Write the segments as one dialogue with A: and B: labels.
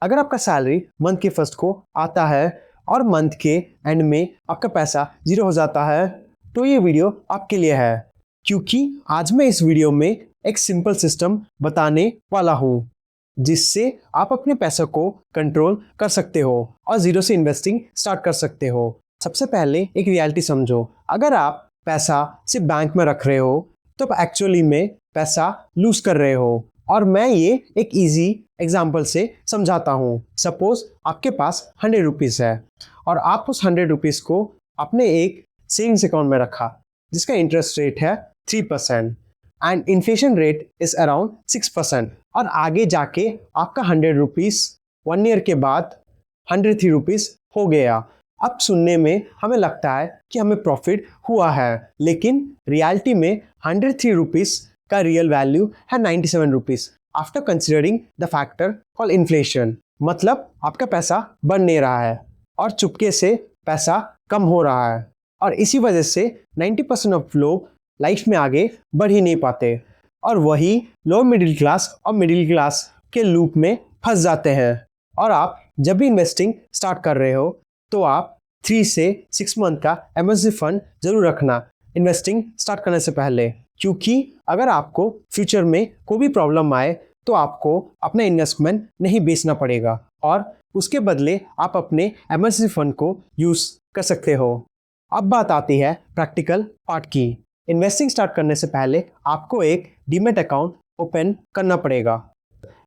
A: अगर आपका salary month के फर्स्ट को आता है और मंथ के एंड में आपका पैसा 0 हो जाता है तो ये वीडियो आपके लिए है, क्योंकि आज मैं इस वीडियो में एक सिंपल सिस्टम बताने वाला हूँ जिससे आप अपने पैसों को कंट्रोल कर सकते हो और जीरो से इन्वेस्टिंग स्टार्ट कर सकते हो। सबसे पहले एक रियलिटी समझो, अगर आप पैसा सिर्फ बैंक में रख रहे हो तो आप एक्चुअली में पैसा लूज कर रहे हो। और मैं ये एक इजी एग्जाम्पल से समझाता हूँ। सपोज आपके पास 100 रुपीज़ है और आप उस 100 रुपीज़ को अपने एक सेविंग्स अकाउंट में रखा जिसका इंटरेस्ट रेट है 3% and inflation rate is around 6%। और आगे जाके आपका 100 रुपीज़ 1 ईयर के बाद 103 रुपीज़ हो गया। अब सुनने में हमें लगता है कि हमें प्रॉफिट हुआ है, लेकिन रियलिटी में 103 रुपीज़ का रियल वैल्यू है 97 rupees after considering the factor call inflation. मतलब आपका पैसा बढ़ नहीं रहा है और चुपके से पैसा कम हो रहा है, और इसी वजह से 90% ऑफ लोग लाइफ में आगे बढ़ ही नहीं पाते और वही लो मिडिल क्लास और मिडिल क्लास के लूप में फंस जाते हैं। और आप जब भी इन्वेस्टिंग स्टार्ट कर रहे हो तो आप 3 से 6 मंथ का इमरजेंसी फंड जरूर रखना इन्वेस्टिंग स्टार्ट करने से पहले, क्योंकि अगर आपको फ्यूचर में कोई भी प्रॉब्लम आए तो आपको अपना इन्वेस्टमेंट नहीं बेचना पड़ेगा और उसके बदले आप अपने इमरजेंसी फंड को यूज़ कर सकते हो। अब बात आती है प्रैक्टिकल पार्ट की। इन्वेस्टिंग स्टार्ट करने से पहले आपको एक डीमैट अकाउंट ओपन करना पड़ेगा।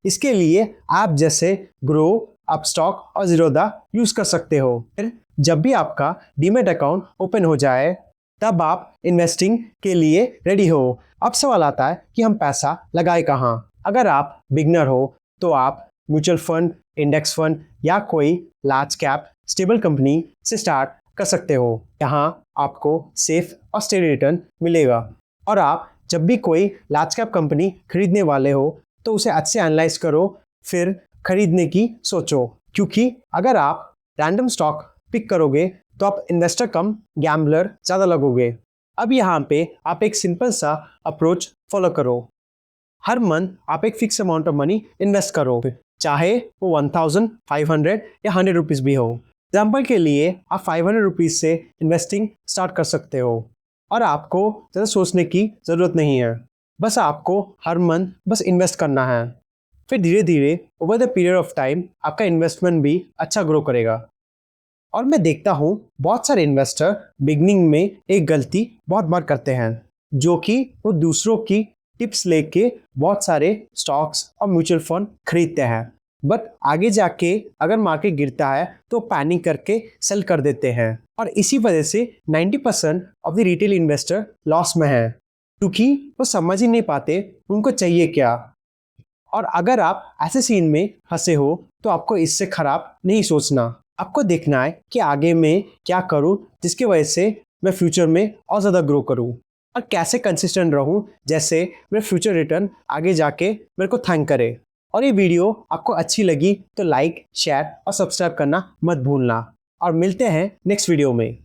A: इसके लिए ऐप जैसे ग्रो, अपस्टॉक और ज़ीरोधा यूज़ कर सकते हो। फिर जब भी आपका डीमैट अकाउंट ओपन हो जाए तब आप इन्वेस्टिंग के लिए रेडी हो। अब सवाल आता है कि हम पैसा लगाए कहाँ। अगर आप बिगनर हो तो आप म्यूचुअल फंड, इंडेक्स फंड या कोई लार्ज कैप स्टेबल कंपनी से स्टार्ट कर सकते हो। यहाँ आपको सेफ और स्टेडी रिटर्न मिलेगा। और आप जब भी कोई लार्ज कैप कंपनी खरीदने वाले हो तो उसे अच्छे एनालाइज करो, फिर खरीदने की सोचो, क्योंकि अगर आप रैंडम स्टॉक पिक करोगे तो आप इन्वेस्टर कम गैम्बलर ज़्यादा लगोगे। अब यहाँ पे आप एक सिंपल सा अप्रोच फॉलो करो। हर मंथ आप एक fix amount of money invest करो, चाहे वो 1000, 500 या 100 रुपीज़ भी हो। एग्जाम्पल के लिए आप 500 रुपीज़ से इन्वेस्टिंग स्टार्ट कर सकते हो और आपको ज़्यादा सोचने की ज़रूरत नहीं है। बस आपको हर मंथ बस इन्वेस्ट करना है। फिर धीरे धीरे over the period of time आपका इन्वेस्टमेंट भी अच्छा ग्रो करेगा। और मैं देखता हूँ बहुत सारे इन्वेस्टर बिगनिंग में एक गलती बहुत बार करते हैं, जो कि वो दूसरों की टिप्स लेके बहुत सारे स्टॉक्स और म्यूचुअल फंड खरीदते हैं, बट आगे जाके अगर मार्केट गिरता है तो पैनिक करके सेल कर देते हैं। और इसी वजह से 90% of the retail investor loss में है, क्योंकि वो समझ ही नहीं पाते उनको चाहिए क्या। और अगर आप ऐसे सीन में फंसे हो तो आपको इससे खराब नहीं सोचना। आपको देखना है कि आगे मैं क्या करूं जिसकी वजह से मैं फ्यूचर में और ज़्यादा ग्रो करूं और कैसे कंसिस्टेंट रहूं, जैसे मेरे फ्यूचर रिटर्न आगे जाके मेरे को थैंक करे। और ये वीडियो आपको अच्छी लगी तो लाइक, शेयर और सब्सक्राइब करना मत भूलना, और मिलते हैं नेक्स्ट वीडियो में।